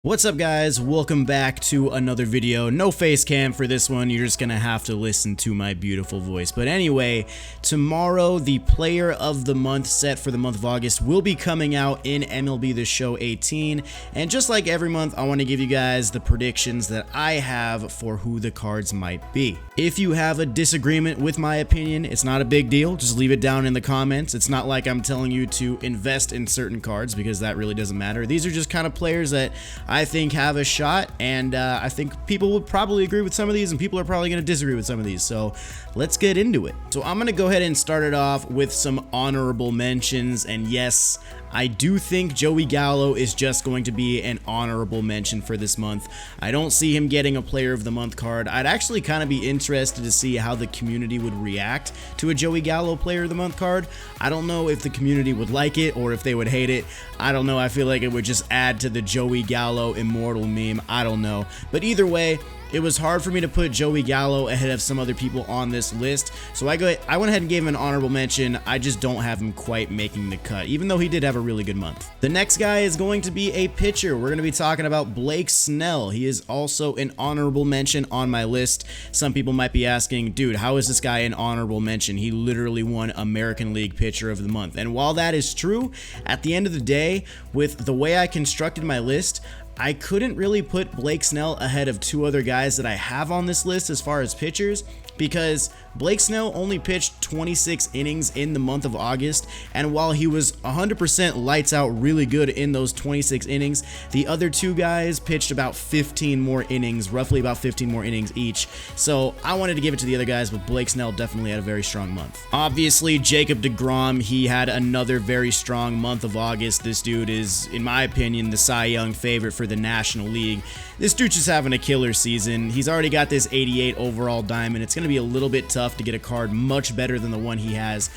What's up guys, welcome back to another video. No face cam for this one, you're just gonna have to listen to my beautiful voice. But anyway, tomorrow the player of the month set for the month of August will be coming out in MLB The Show 18, and just like every month I want to give you guys the predictions that I have for who the cards might be. If you have a disagreement with my opinion, it's not a big deal, just leave it down in the comments. It's not like I'm telling you to invest in certain cards because that really doesn't matter. These are just kind of players that I think have a shot, and I think people would probably agree with some of these and people are probably going to disagree with some of these, so let's get into it. So I'm going to go ahead and start it off with some honorable mentions, and yes, I do think Joey Gallo is just going to be an honorable mention for this month. I don't see him getting a player of the month card. I'd actually kind of be interested to see how the community would react to a Joey Gallo player of the month card. I don't know if the community would like it or if they would hate it. I don't know. I feel like it would just add to the Joey Gallo immortal meme. I don't know. But either way, it was hard for me to put Joey Gallo ahead of some other people on this list, so I went ahead and gave him an honorable mention. I just don't have him quite making the cut, even though he did have a really good month. The next guy is going to be a pitcher. We're going to be talking about Blake Snell. He is also an honorable mention on my list. Some people might be asking, dude, how is this guy an honorable mention? He literally won American League Pitcher of the Month. And while that is true, at the end of the day, with the way I constructed my list, I couldn't really put Blake Snell ahead of two other guys that I have on this list as far as pitchers, because Blake Snell only pitched 26 innings in the month of August, and while he was 100% lights out really good in those 26 innings, the other two guys pitched about 15 more innings, roughly about 15 more innings each, so I wanted to give it to the other guys, but Blake Snell definitely had a very strong month. Obviously, Jacob deGrom, he had another very strong month of August. This dude is, in my opinion, the Cy Young favorite for the National League. This dude's just having a killer season. He's already got this 88 overall diamond. It's going to be a little bit tough to get a card much better than the one he has,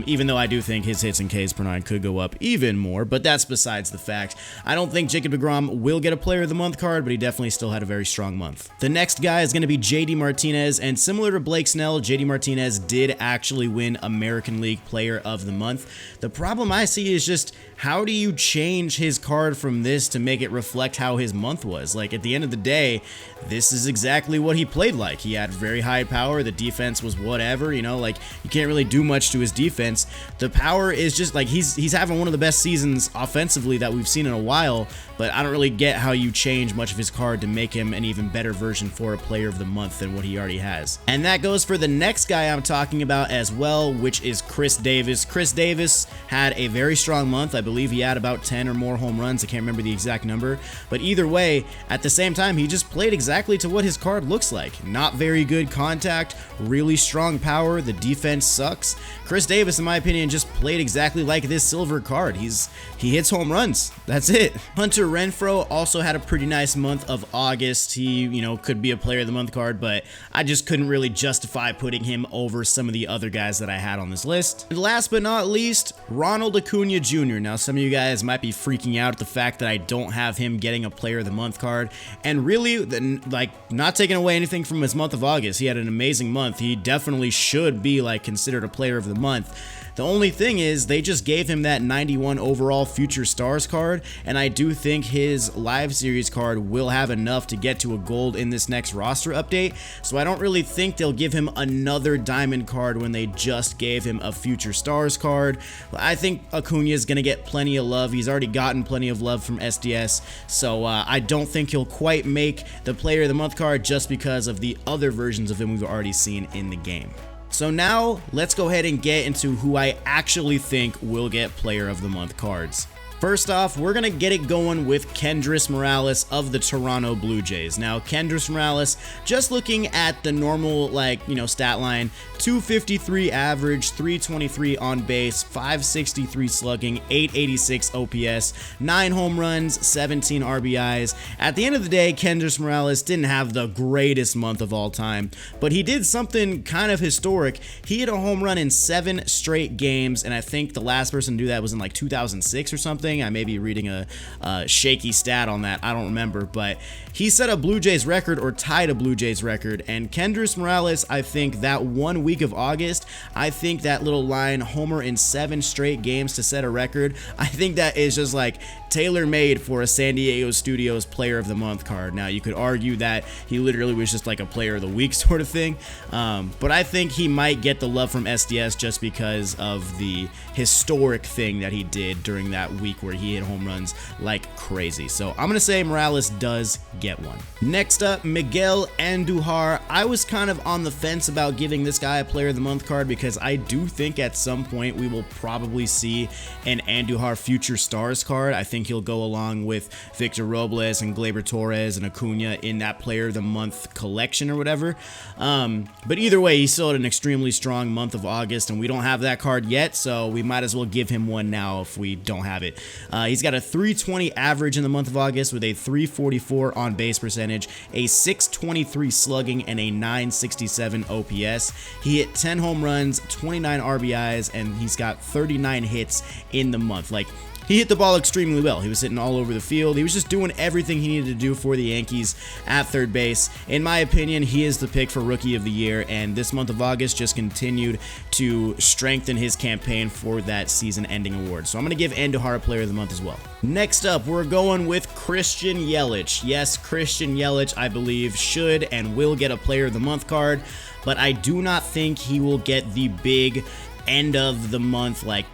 even though I do think his hits and Ks per 9 could go up even more, but that's besides the fact. I don't think Jacob deGrom will get a player of the month card, but he definitely still had a very strong month. The next guy is going to be JD Martinez, and similar to Blake Snell, JD Martinez did actually win American League Player of the Month. The problem I see is just, how do you change his card from this to make it reflect how his month was? Like, at the end of the day, this is exactly what he played like. He had very high power, the defense was whatever, you know, like, you can't really do much to his defense. The power is just like, he's having one of the best seasons offensively that we've seen in a while, but I don't really get how you change much of his card to make him an even better version for a player of the month than what he already has. And that goes for the next guy I'm talking about as well, which is Chris Davis. Chris Davis had a very strong month. I believe he had about 10 or more home runs. I can't remember the exact number, but either way, at the same time, he just played exactly to what his card looks like. Not very good contact, really strong power, the defense sucks. Chris Davis, in my opinion, just played exactly like this silver card. He hits home runs. That's it. Hunter Renfroe also had a pretty nice month of August. He, you know, could be a player of the month card, but I just couldn't really justify putting him over some of the other guys that I had on this list. And last but not least, Ronald Acuna Jr. Now, some of you guys might be freaking out at the fact that I don't have him getting a player of the month card, and really, like, not taking away anything from his month of August. He had an amazing month. He definitely should be, like, considered a player of the month. The only thing is, they just gave him that 91 overall Future Stars card, and I do think his Live Series card will have enough to get to a gold in this next roster update, so I don't really think they'll give him another diamond card when they just gave him a Future Stars card. I think Acuna is going to get plenty of love. He's already gotten plenty of love from SDS, so I don't think he'll quite make the Player of the Month card just because of the other versions of him we've already seen in the game. So now, let's go ahead and get into who I actually think will get Player of the Month cards. First off, we're going to get it going with Kendrys Morales of the Toronto Blue Jays. Now, Kendrys Morales, just looking at the normal, like, you know, stat line, 253 average, 323 on base, 563 slugging, 886 OPS, 9 home runs, 17 RBIs. At the end of the day, Kendrys Morales didn't have the greatest month of all time, but he did something kind of historic. He hit a home run in 7 straight games, and I think the last person to do that was in like 2006 or something. something. I may be reading a shaky stat on that. I don't remember, but he set a Blue Jays record or tied a Blue Jays record. And Kendrys Morales, I think that 1 week of August, I think that little line, homer in 7 straight games to set a record, I think that is just like tailor-made for a San Diego Studios Player of the Month card. Now, you could argue that he literally was just like a Player of the Week sort of thing, but I think he might get the love from SDS just because of the historic thing that he did during that week where he hit home runs like crazy. So I'm gonna say Morales does get one. Next up, Miguel Andujar. I was kind of on the fence about giving this guy a Player of the Month card because I do think at some point we will probably see an Andujar Future Stars card. I think he'll go along with Victor Robles and Gleyber Torres and Acuna in that Player of the Month collection or whatever. But either way, he still had an extremely strong month of August, and we don't have that card yet, so we might as well give him one now if we don't have it. He's got a 320 average in the month of August with a 344 on base percentage, a 623 slugging, and a 967 OPS. He hit 10 home runs, 29 RBIs, and he's got 39 hits in the month. Like, he hit the ball extremely well. He was hitting all over the field. He was just doing everything he needed to do for the Yankees at third base. In my opinion, he is the pick for Rookie of the Year, and this month of August just continued to strengthen his campaign for that season-ending award. So I'm going to give Andujar a Player of the Month as well. Next up, we're going with Christian Yelich. Yes, Christian Yelich, I believe, should and will get a Player of the Month card, but I do not think he will get the big end of the month, like,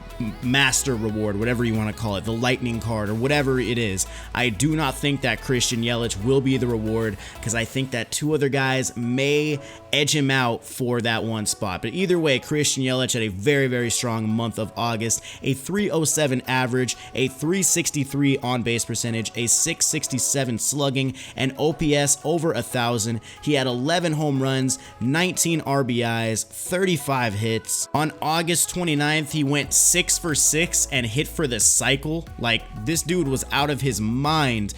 master reward, whatever you want to call it, the lightning card or whatever it is. I do not think that Christian Yelich will be the reward because I think that 2 other guys may edge him out for that one spot. But either way, Christian Yelich had a very, very strong month of August, a 307 average, a 363 on base percentage, a 667 slugging, and OPS over 1,000. He had 11 home runs, 19 RBIs, 35 hits. On August 29th, he went 6 for 6 and hit for the cycle. Like, this dude was out of his mind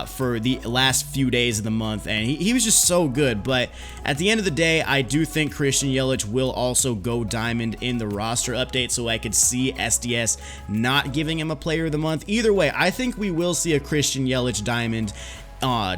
for the last few days of the month, and he was just so good. But at the end of the day, I do think Christian Yelich will also go diamond in the roster update, so I could see SDS not giving him a Player of the Month. Either way, I think we will see a Christian Yelich diamond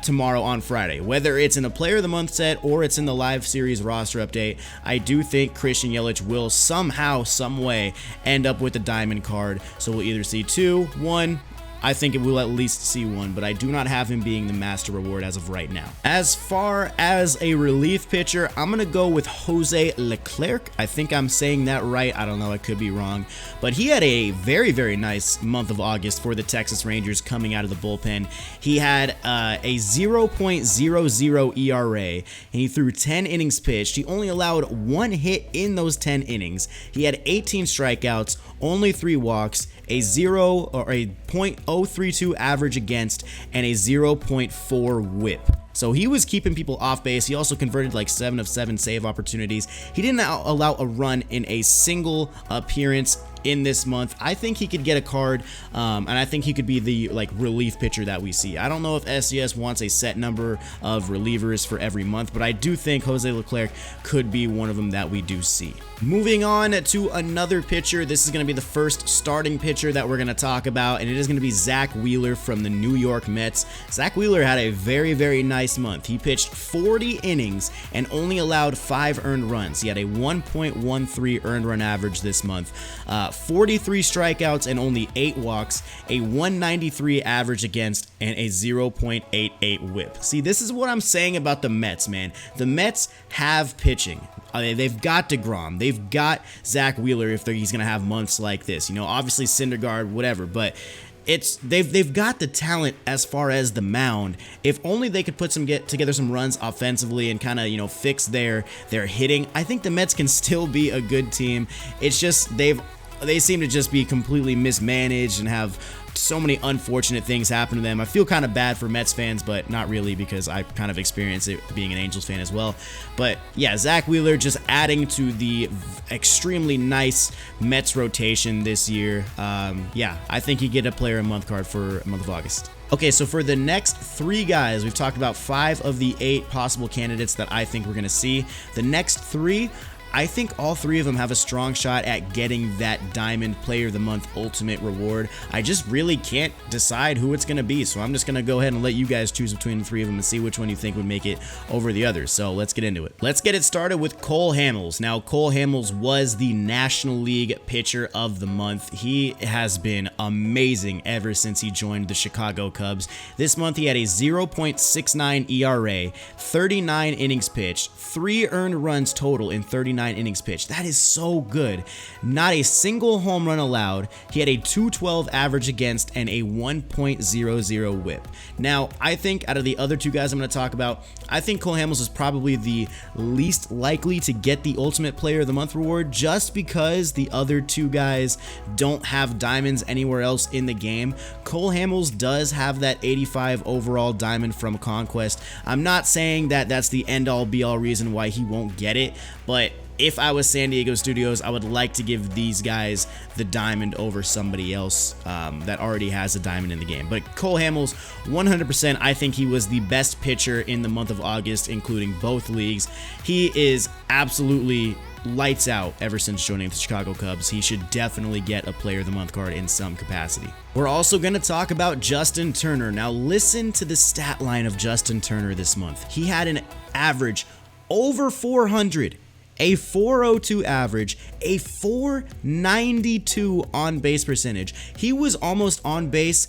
tomorrow on Friday. Whether it's in a Player of the Month set or it's in the live series roster update, I do think Christian Yelich will somehow, some way end up with a diamond card. So we'll either see 2, 1, I think it will at least see 1, but I do not have him being the master reward as of right now. As far as a relief pitcher, I'm going to go with Jose Leclerc. I think I'm saying that right. I don't know. I could be wrong. But he had a very, very nice month of August for the Texas Rangers coming out of the bullpen. He had a 0.00 ERA, and he threw 10 innings pitched. He only allowed 1 hit in those 10 innings. He had 18 strikeouts, only 3 walks, a 0.032 average against, and a 0.4 whip. So he was keeping people off base. He also converted like 7 of 7 save opportunities. He didn't allow a run in a single appearance in this month. I think he could get a card, and I think he could be the relief pitcher that we see. I don't know if SDS wants a set number of relievers for every month, but I do think Jose Leclerc could be one of them that we do see. Moving on to another pitcher. This is going to be the first starting pitcher that we're going to talk about, and it is going to be Zach Wheeler from the New York Mets. Zach Wheeler had a very, very nice month. He pitched 40 innings and only allowed 5 earned runs. He had a 1.13 earned run average this month, 43 strikeouts and only 8 walks, a 193 average against, and a 0.88 whip. See, this is what I'm saying about the Mets, man. The Mets have pitching. They've got DeGrom. They've got Zach Wheeler if he's going to have months like this. You know, obviously Syndergaard, whatever, but they've got the talent as far as the mound. If only they could get together some runs offensively and kind of, you know, fix their hitting, I think the Mets can still be a good team. It's just they seem to just be completely mismanaged and have so many unfortunate things happen to them. I feel kind of bad for Mets fans, but not really, because I kind of experienced it being an Angels fan as well. But yeah, Zach Wheeler just adding to the extremely nice Mets rotation this year. Yeah, I think he'd get a Player of the Month card for the month of August. Okay, so for the next 3 guys, we've talked about 5 of the 8 possible candidates that I think we're going to see. The next 3, I think all three of them have a strong shot at getting that Diamond Player of the Month ultimate reward. I just really can't decide who it's going to be, so I'm just going to go ahead and let you guys choose between the three of them and see which one you think would make it over the others. So let's get into it. Let's get it started with Cole Hamels. Now, Cole Hamels was the National League Pitcher of the Month. He has been amazing ever since he joined the Chicago Cubs. This month, he had a 0.69 ERA, 39 innings pitched, 3 earned runs total in 39 innings pitched. That is so good. Not a single home run allowed. He had a 212 average against and a 1.00 whip. Now, I think out of the other two guys I'm going to talk about, I think Cole Hamels is probably the least likely to get the Ultimate Player of the Month reward just because the other two guys don't have diamonds anywhere else in the game. Cole Hamels does have that 85 overall diamond from Conquest. I'm not saying that that's the end-all be-all reason why he won't get it, but if I was San Diego Studios, I would like to give these guys the diamond over somebody else that already has a diamond in the game. But Cole Hamels, 100%, I think he was the best pitcher in the month of August, including both leagues. He is absolutely lights out ever since joining the Chicago Cubs. He should definitely get a Player of the Month card in some capacity. We're also going to talk about Justin Turner. Now listen to the stat line of Justin Turner this month. He had an average over 400, a 402 average, a 492 on base percentage. He was almost on base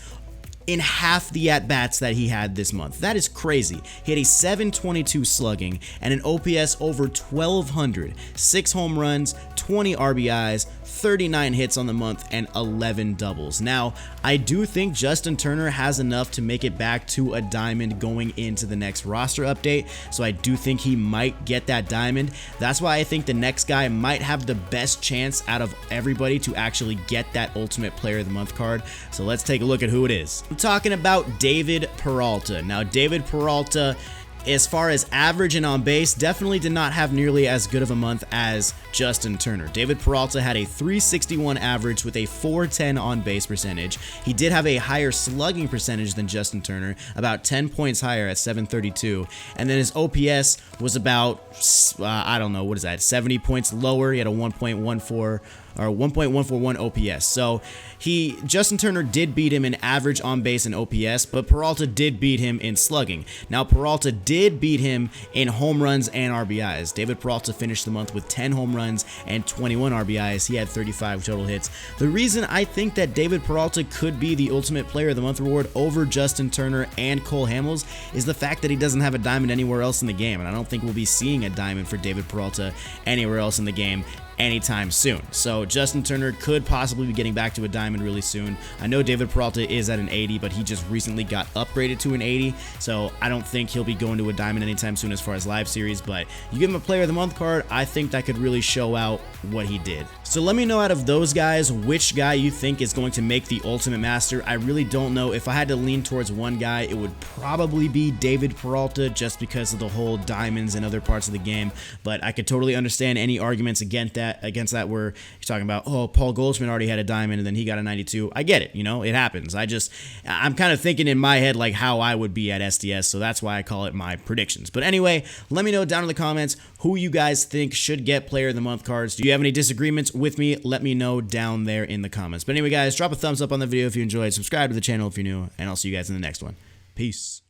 in half the at-bats that he had this month. That is crazy. He had a 722 slugging and an OPS over 1200, 6 home runs, 20 RBIs, 39 hits on the month, and 11 doubles. Now, I do think Justin Turner has enough to make it back to a diamond going into the next roster update, so I do think he might get that diamond. That's why I think the next guy might have the best chance out of everybody to actually get that Ultimate Player of the Month card. So let's take a look at who it is. I'm talking about David Peralta. Now, David Peralta, as far as average and on base, definitely did not have nearly as good of a month as Justin Turner. David Peralta had a 361 average with a 410 on base percentage. He did have a higher slugging percentage than Justin Turner, about 10 points higher at 732. And then his OPS was about, I don't know, what is that, 70 points lower. He had a 1.14 or 1.141 OPS. So Justin Turner did beat him in average on base and OPS, but Peralta did beat him in slugging. Now, Peralta did beat him in home runs and RBIs. David Peralta finished the month with 10 home runs and 21 RBIs. He had 35 total hits. The reason I think that David Peralta could be the Ultimate Player of the Month reward over Justin Turner and Cole Hamels is the fact that he doesn't have a diamond anywhere else in the game, and I don't think we'll be seeing a diamond for David Peralta anywhere else in the game anytime soon. So Justin Turner could possibly be getting back to a diamond really soon. I know David Peralta is at an 80, but he just recently got upgraded to an 80, so I don't think he'll be going to a diamond anytime soon as far as live series, but you give him a Player of the Month card, I think that could really show out what he did. So let me know out of those guys which guy you think is going to make the Ultimate Master. I really don't know. If I had to lean towards one guy, it would probably be David Peralta just because of the whole diamonds and other parts of the game, but I could totally understand any arguments against that where you're talking about, oh, Paul Goldschmidt already had a diamond and then he got a 92. I get it, you know, it happens. I'm kind of thinking in my head like how I would be at SDS, so that's why I call it my predictions. But anyway, let me know down in the comments who you guys think should get Player of the Month cards. Do you have any disagreements with me? Let me know down there in the comments. But anyway, guys, drop a thumbs up on the video if you enjoyed, subscribe to the channel if you're new, and I'll see you guys in the next one. Peace.